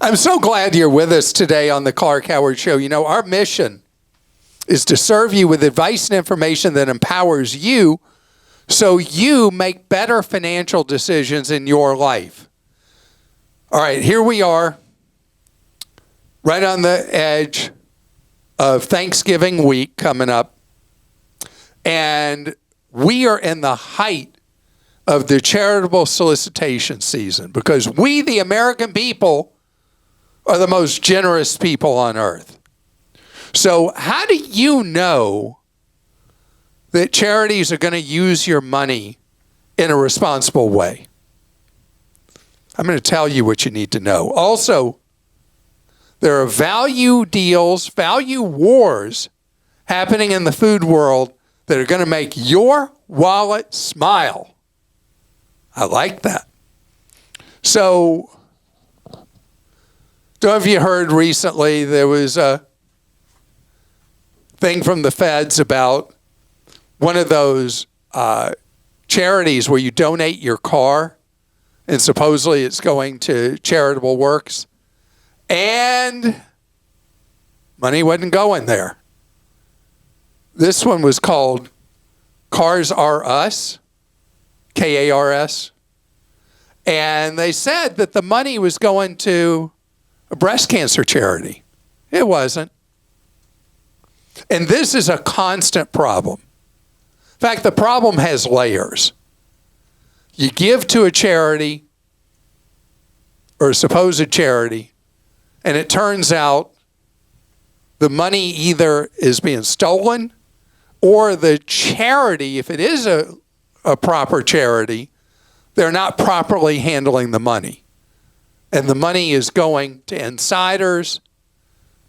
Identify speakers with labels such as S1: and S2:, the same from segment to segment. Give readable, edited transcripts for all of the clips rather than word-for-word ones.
S1: I'm so glad you're with us today on the Clark Howard Show. You know, our mission is to serve you with advice and information that empowers you so you make better financial decisions in your life. All right, here we are, right on the edge of Thanksgiving week coming up. And we are in the height of the charitable solicitation season because we, the American people, are the most generous people on earth. So how do you know that charities are going to use your money in a responsible way? I'm going to tell you what you need to know. Also, there are value deals, value wars happening in the food world that are going to make your wallet smile. I like that. So, don't have you heard recently there was a thing from the feds about one of those charities where you donate your car and supposedly it's going to charitable works and money wasn't going there. This one was called Cars Are Us, K-A-R-S. And they said that the money was going to a breast cancer charity. It wasn't. And this is a constant problem. In fact, the problem has layers. You give to a charity or a supposed charity, and it turns out the money either is being stolen or the charity, if it is a proper charity, they're not properly handling the money. And the money is going to insiders,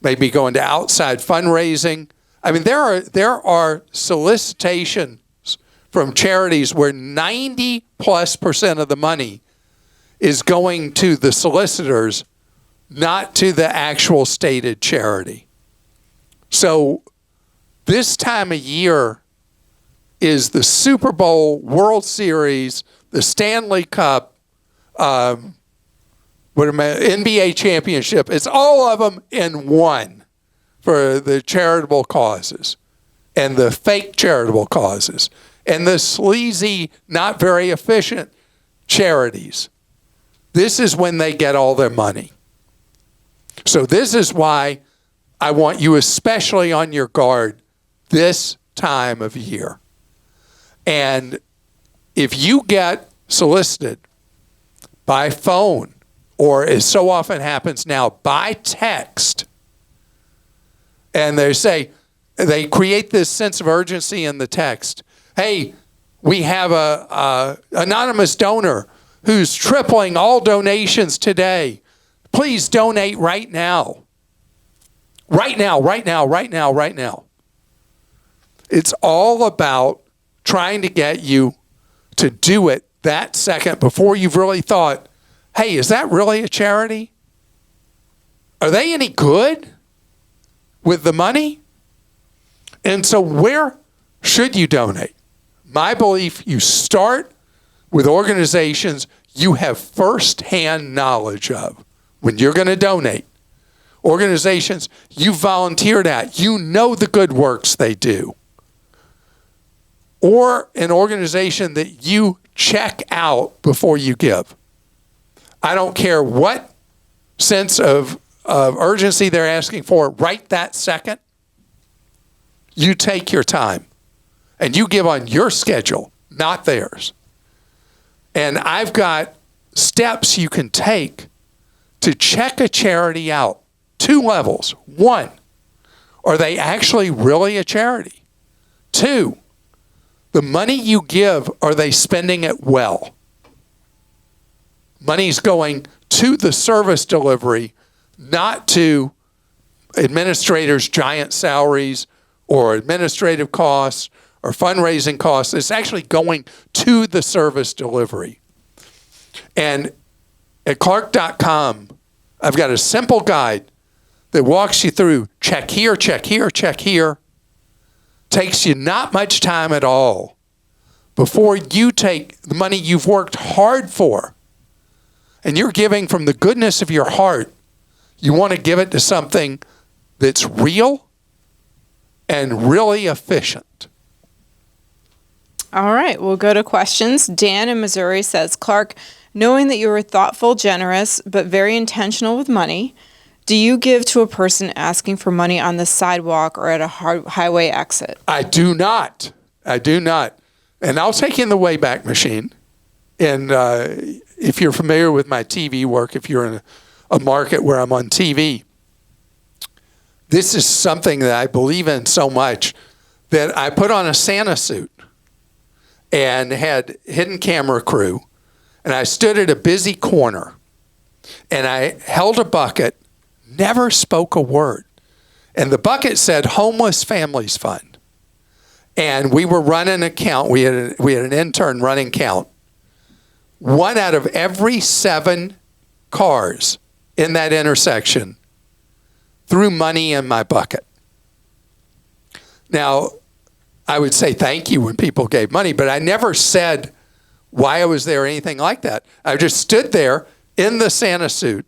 S1: maybe going to outside fundraising. I mean, there are solicitations from charities where 90+% of the money is going to the solicitors, not to the actual stated charity. So this time of year is the Super Bowl, World Series, the Stanley Cup, NBA championship. It's all of them in one for the charitable causes and the fake charitable causes and the sleazy, not very efficient charities. This is when they get all their money. So this is why I want you especially on your guard this time of year. And if you get solicited by phone, or as so often happens now, by text, and they create this sense of urgency in the text. Hey, we have a anonymous donor who's tripling all donations today. Please donate right now. Right now, right now, right now, right now. It's all about trying to get you to do it that second before you've really thought, hey, is that really a charity? Are they any good with the money? And so where should you donate? My belief, you start with organizations you have firsthand knowledge of when you're going to donate. Organizations you volunteered at, you know the good works they do. Or an organization that you check out before you give. I don't care what sense of urgency they're asking for right that second. You take your time and you give on your schedule, not theirs. And I've got steps you can take to check a charity out. 2 levels. 1, are they actually really a charity? 2, the money you give, are they spending it well? Money's going to the service delivery, not to administrators' giant salaries or administrative costs or fundraising costs. It's actually going to the service delivery. And at Clark.com, I've got a simple guide that walks you through check here, check here, check here. Takes you not much time at all before you take the money you've worked hard for and you're giving from the goodness of your heart You want to give it to something that's real and really efficient.
S2: All right, we'll go to questions. Dan in Missouri says, Clark, knowing that you are thoughtful, generous, but very intentional with money, do you give to a person asking for money on the sidewalk or at a highway exit?
S1: I do not. And I'll take in the Wayback Machine. And if you're familiar with my TV work, if you're in a market where I'm on TV, this is something that I believe in so much that I put on a Santa suit and had hidden camera crew. And I stood at a busy corner and I held a bucket, never spoke a word. And the bucket said Homeless Families Fund. And we were running a count. We had an intern running count. 1 out of every 7 cars in that intersection threw money in my bucket. Now, I would say thank you when people gave money, but I never said why I was there or anything like that. I just stood there in the Santa suit.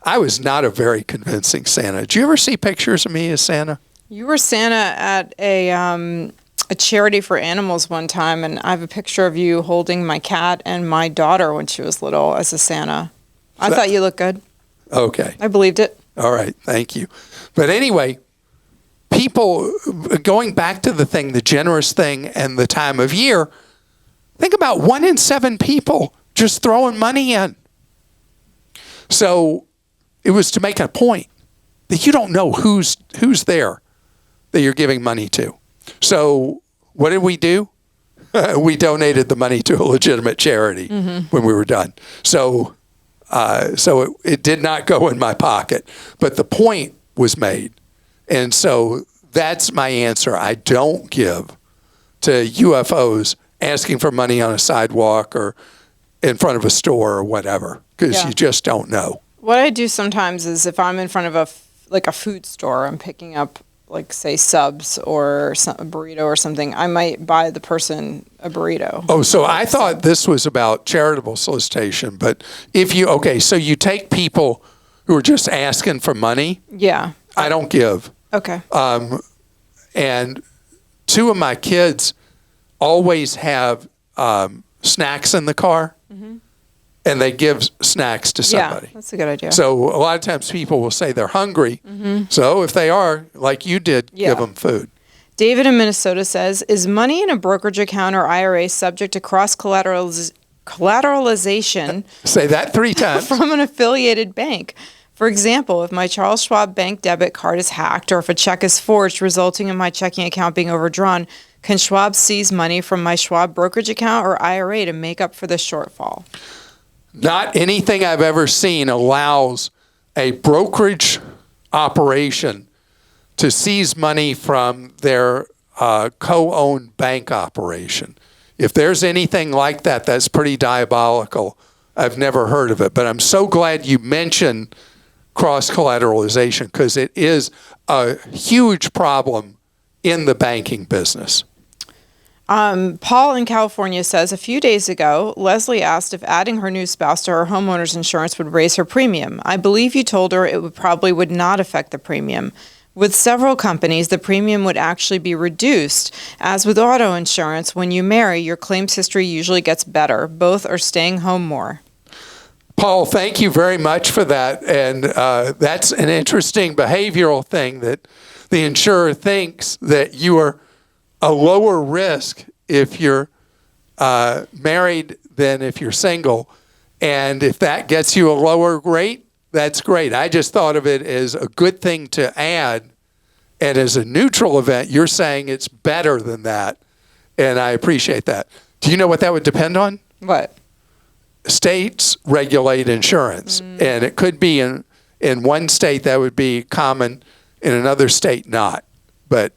S1: I was not a very convincing Santa. Did you ever see pictures of me as Santa?
S2: You were Santa at a charity for animals one time, and I have a picture of you holding my cat and my daughter when she was little as a Santa. I thought you looked good.
S1: Okay.
S2: I believed it.
S1: All right. Thank you. But anyway, people, going back to the thing, the generous thing and the time of year, think about 1 in 7 people just throwing money in. So it was to make a point that you don't know who's there that you're giving money to. So what did we do? We donated the money to a legitimate charity when we were done. So it did not go in my pocket, but the point was made. And so that's my answer. I don't give to UFOs asking for money on a sidewalk or in front of a store or whatever, because you just don't know.
S2: What I do sometimes is if I'm in front of a food store, I'm picking up, like, say, subs or a burrito or something, I might buy the person a burrito.
S1: Oh, so I thought this was about charitable solicitation, but so you take people who are just asking for money.
S2: Yeah.
S1: I don't give.
S2: Okay.
S1: And 2 of my kids always have snacks in the car, and they give snacks to somebody.
S2: Yeah, that's a good idea.
S1: So a lot of times people will say they're hungry. So if they are, like you did, give them food.
S2: David in Minnesota says, is money in a brokerage account or IRA subject to cross-collateralization?
S1: Say that 3 times.
S2: From an affiliated bank? For example, if my Charles Schwab Bank debit card is hacked or if a check is forged resulting in my checking account being overdrawn, can Schwab seize money from my Schwab brokerage account or IRA to make up for the shortfall?
S1: Not anything I've ever seen allows a brokerage operation to seize money from their co-owned bank operation. If there's anything like that, that's pretty diabolical. I've never heard of it. But I'm so glad you mentioned cross-collateralization, because it is a huge problem in the banking business.
S2: Paul in California says, a few days ago, Leslie asked if adding her new spouse to her homeowner's insurance would raise her premium. I believe you told her it probably would not affect the premium. With several companies, the premium would actually be reduced. As with auto insurance, when you marry, your claims history usually gets better. Both are staying home more.
S1: Paul, thank you very much for that. And that's an interesting behavioral thing, that the insurer thinks that you are a lower risk if you're married than if you're single. And if that gets you a lower rate, that's great. I just thought of it as a good thing to add. And as a neutral event, you're saying it's better than that. And I appreciate that. Do you know what that would depend on?
S2: What?
S1: States regulate insurance. And it could be in one state that would be common, in another state not. But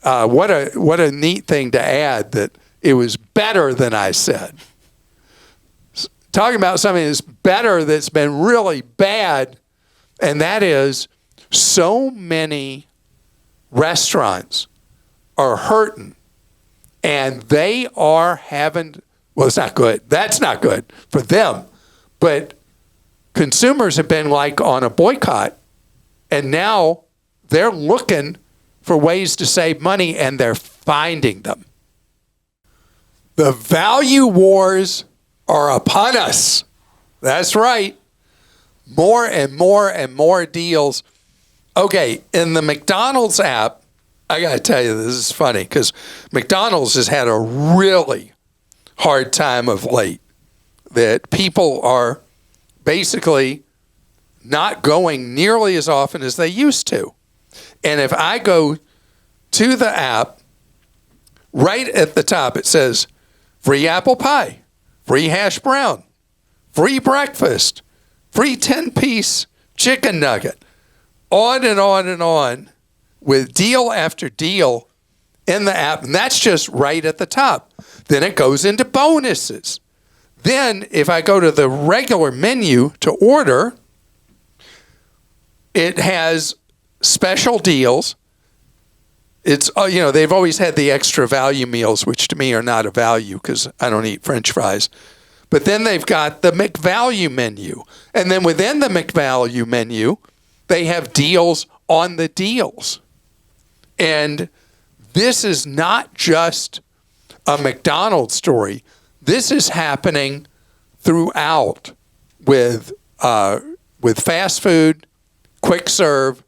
S1: what a neat thing to add, that it was better than I said. Talking about something that's better that's been really bad, and that is so many restaurants are hurting, and they are having, well, it's not good. That's not good for them. But consumers have been like on a boycott, and now they're looking for ways to save money, and they're finding them. The value wars are upon us. That's right. More and more and more deals. Okay, in the McDonald's app, I got to tell you, this is funny because McDonald's has had a really hard time of late. That people are basically not going nearly as often as they used to. And if I go to the app, right at the top it says free apple pie, free hash brown, free breakfast, free 10-piece chicken nugget, on and on and on with deal after deal in the app. And that's just right at the top. Then it goes into bonuses. Then if I go to the regular menu to order, it has special deals. It's, they've always had the extra value meals, which to me are not a value because I don't eat French fries. But then they've got the McValue menu. And then within the McValue menu, they have deals on the deals. And this is not just a McDonald's story. This is happening throughout with fast food, quick serve,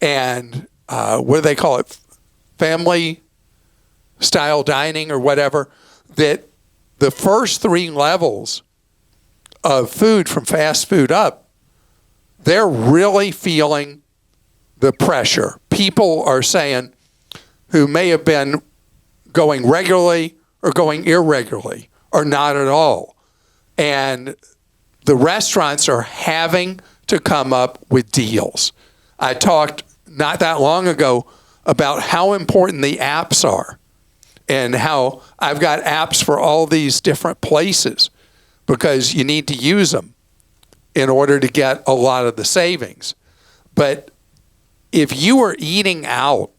S1: and what do they call it? Family-style dining or whatever. That the first three levels of food from fast food up, they're really feeling the pressure. People are saying, who may have been going regularly or going irregularly or not at all. And the restaurants are having to come up with deals. I talked not that long ago about how important the apps are and how I've got apps for all these different places because you need to use them in order to get a lot of the savings. But if you are eating out,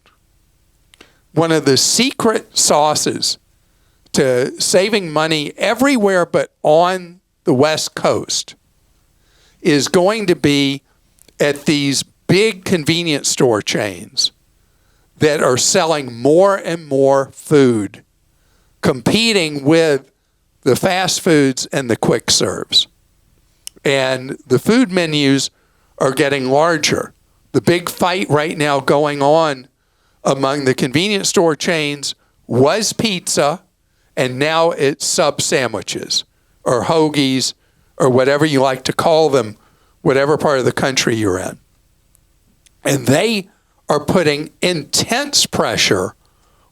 S1: one of the secret sauces to saving money everywhere but on the West Coast is going to be at these big convenience store chains that are selling more and more food, competing with the fast foods and the quick serves. And the food menus are getting larger. The big fight right now going on among the convenience store chains was pizza, and now it's sub sandwiches or hoagies or whatever you like to call them, whatever part of the country you're in. And they are putting intense pressure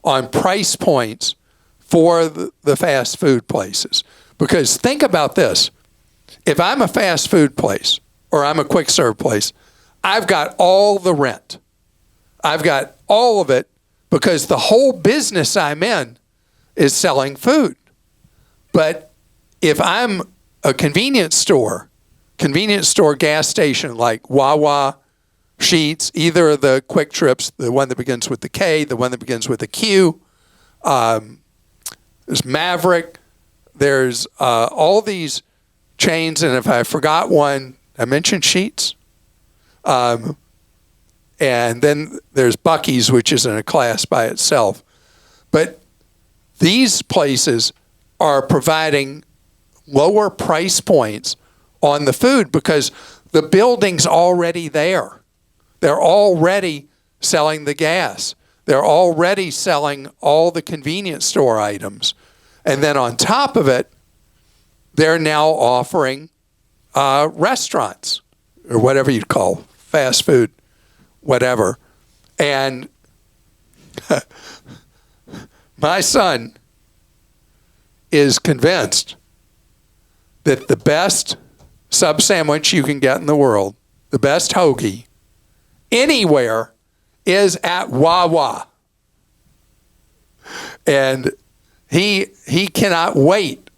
S1: on price points for the fast food places. Because think about this. If I'm a fast food place or I'm a quick serve place, I've got all the rent. I've got all of it because the whole business I'm in is selling food. But if I'm a convenience store gas station like Wawa, Sheetz, either of the Quick Trips, the one that begins with the K, the one that begins with the Q, there's Maverick, there's all these chains, and if I forgot one, I mentioned Sheetz. And then there's Buc-ee's, which is in a class by itself. But these places are providing lower price points on the food because the building's already there. They're already selling the gas. They're already selling all the convenience store items. And then on top of it, they're now offering restaurants or whatever you'd call fast food, whatever. And my son is convinced that the best sub sandwich you can get in the world, the best hoagie, anywhere is at Wawa. And he cannot wait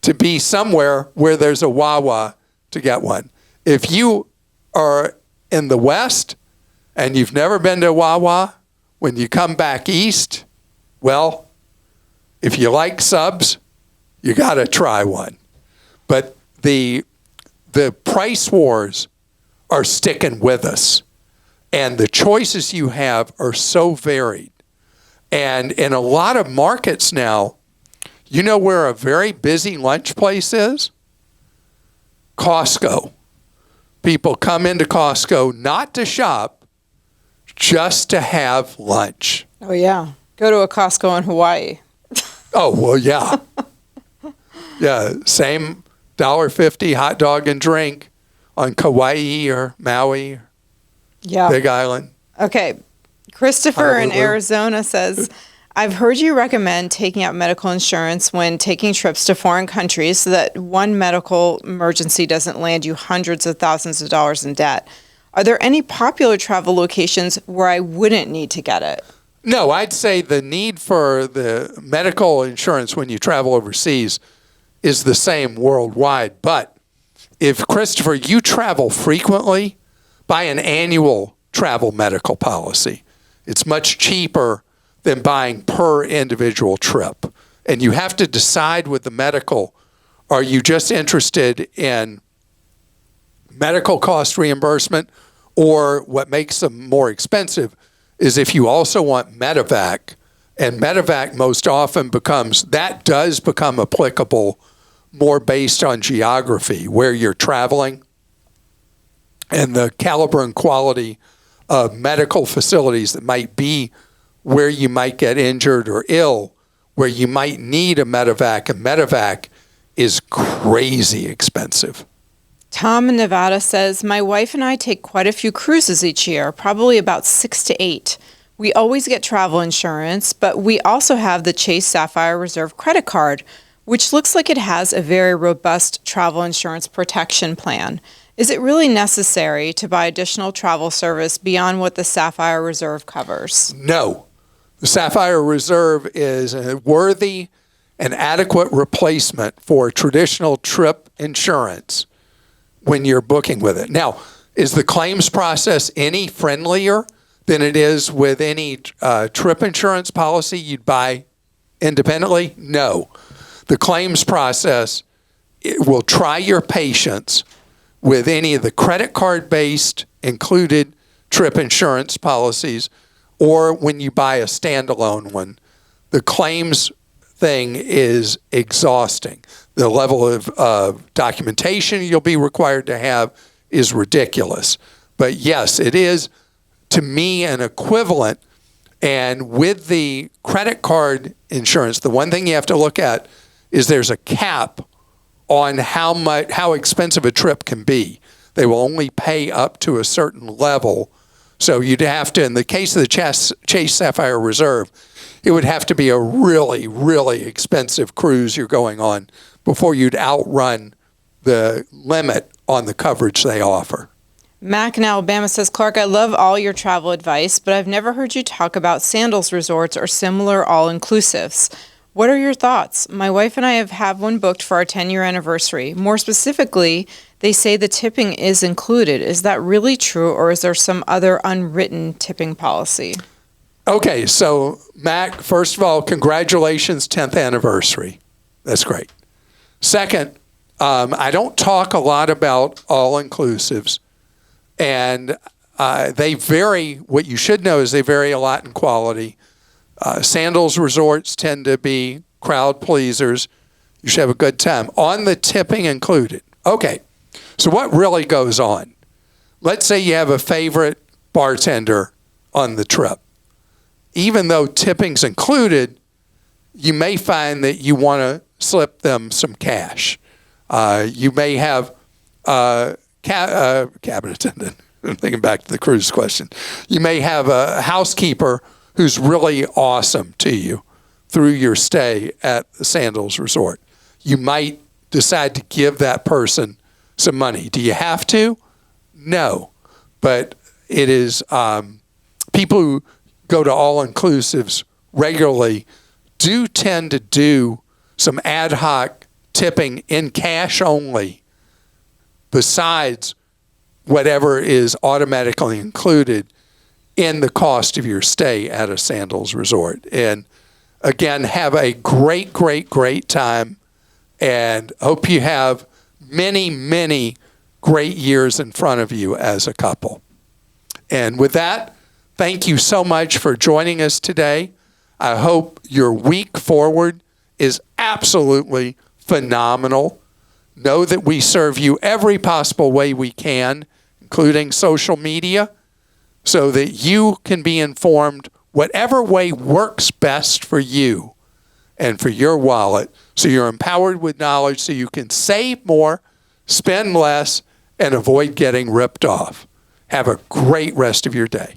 S1: to be somewhere where there's a Wawa to get one. If you are in the West and you've never been to Wawa, when you come back east, well, if you like subs, you got to try one. But the the price wars are sticking with us. And the choices you have are so varied. And in a lot of markets now, you know where a very busy lunch place is? Costco. People come into Costco not to shop, just to have lunch.
S2: Oh, yeah. Go to a Costco in Hawaii.
S1: Oh, well, yeah. Yeah, same $1.50 hot dog and drink on Kauai or Maui,
S2: Yeah.
S1: Big Island.
S2: Okay. Christopher in
S1: Honolulu.
S2: Arizona says, I've heard you recommend taking out medical insurance when taking trips to foreign countries so that one medical emergency doesn't land you hundreds of thousands of dollars in debt. Are there any popular travel locations where I wouldn't need to get it?
S1: No, I'd say the need for the medical insurance when you travel overseas is the same worldwide. But if, Christopher, you travel frequently, buy an annual travel medical policy. It's much cheaper than buying per individual trip. And you have to decide with the medical, are you just interested in medical cost reimbursement, or what makes them more expensive is if you also want medevac, and medevac most often does become applicable more based on geography, where you're traveling, and the caliber and quality of medical facilities that might be where you might get injured or ill, where you might need a medevac. And medevac is crazy expensive.
S2: Tom in Nevada says, my wife and I take quite a few cruises each year, probably about 6 to 8. We always get travel insurance, but we also have the Chase Sapphire Reserve credit card, which looks like it has a very robust travel insurance protection plan. Is it really necessary to buy additional travel service beyond what the Sapphire Reserve covers?
S1: No. The Sapphire Reserve is a worthy and adequate replacement for traditional trip insurance when you're booking with it. Now, is the claims process any friendlier than it is with any trip insurance policy you'd buy independently? No. The claims process, it will try your patience with any of the credit card-based included trip insurance policies, or when you buy a standalone one. The claims thing is exhausting. The level of documentation you'll be required to have is ridiculous. But yes, it is, to me, an equivalent. And with the credit card insurance, the one thing you have to look at is there's a cap on how expensive a trip can be. They will only pay up to a certain level. So you'd have to, in the case of the Chase Sapphire Reserve, it would have to be a really, really expensive cruise you're going on before you'd outrun the limit on the coverage they offer.
S2: Mac in Alabama says, Clark, I love all your travel advice, but I've never heard you talk about Sandals resorts or similar all-inclusives. What are your thoughts? My wife and I have one booked for our 10-year anniversary. More specifically, they say the tipping is included. Is that really true, or is there some other unwritten tipping policy?
S1: Okay, so Mac, first of all, congratulations, 10th anniversary. That's great. Second, I don't talk a lot about all-inclusives, and they vary. What you should know is they vary a lot in quality. Sandals resorts tend to be crowd pleasers. You should have a good time. On the tipping included. Okay, so what really goes on? Let's say you have a favorite bartender on the trip. Even though tipping's included, you may find that you want to slip them some cash. You may have a cabin attendant. I'm thinking back to the cruise question. You may have a housekeeper who's really awesome to you through your stay at the Sandals Resort. You might decide to give that person some money. Do you have to? No. But it is people who go to all-inclusives regularly do tend to do some ad hoc tipping in cash only besides whatever is automatically included in the cost of your stay at a Sandals resort. And again, have a great, great, great time, and hope you have many, many great years in front of you as a couple. And with that, thank you so much for joining us today. I hope your week forward is absolutely phenomenal. Know that we serve you every possible way we can, including social media, so that you can be informed whatever way works best for you and for your wallet, so you're empowered with knowledge so you can save more, spend less, and avoid getting ripped off. Have a great rest of your day.